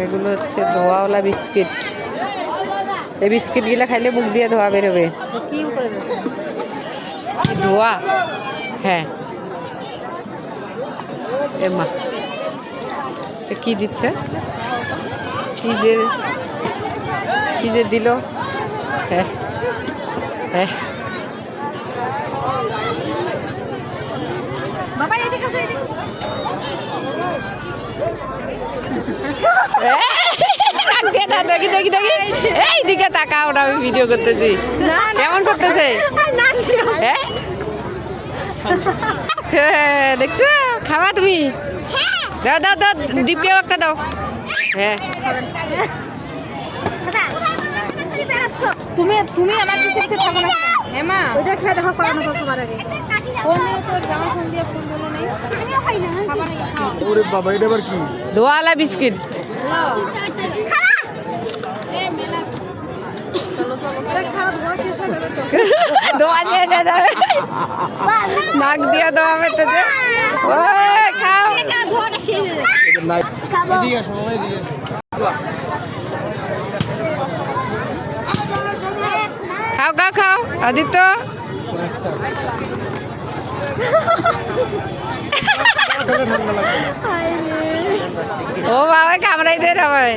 এগুলো হচ্ছে ধোয়াওয়ালা বিস্কিট। এই বিস্কিটগুলো খাইলে মুখ দিয়ে ধোয়া বেরোবে। ধোয়া, হ্যাঁ। এমা কি দিচ্ছে, কি যে দিল। হ্যাঁ হ্যাঁ, দেখি দেখি দেখি, এই দিকে তাকাও না, আমি ভিডিও করতেছি। কেমন করতেছে দেখছো? খাওয়া তুমি? দাও দাও দাও, দীপিয়াও একটা দাও। হ্যাঁ, তুমি তুমি আমার পিছে পিছে থাকো না। হেমা ওইটা খেয়ে দেখো করানো খাবার আগে। ফোন দিও, তোর জামা ফোন দিয়ে ফোন দিলো নাই। আমিও খাই না। খাবার আগে খাও। ওরে বাবা, এটা আবার কি? ধোয়াওয়ালা বিস্কিট। ধোয়া শেষ হয়ে যাবে, নাক দিয়ে ধোয়া পেতেছে। খাও খাও খাও খাও আদিত্য। ও বাবা কামড়াইছে রে ভাই।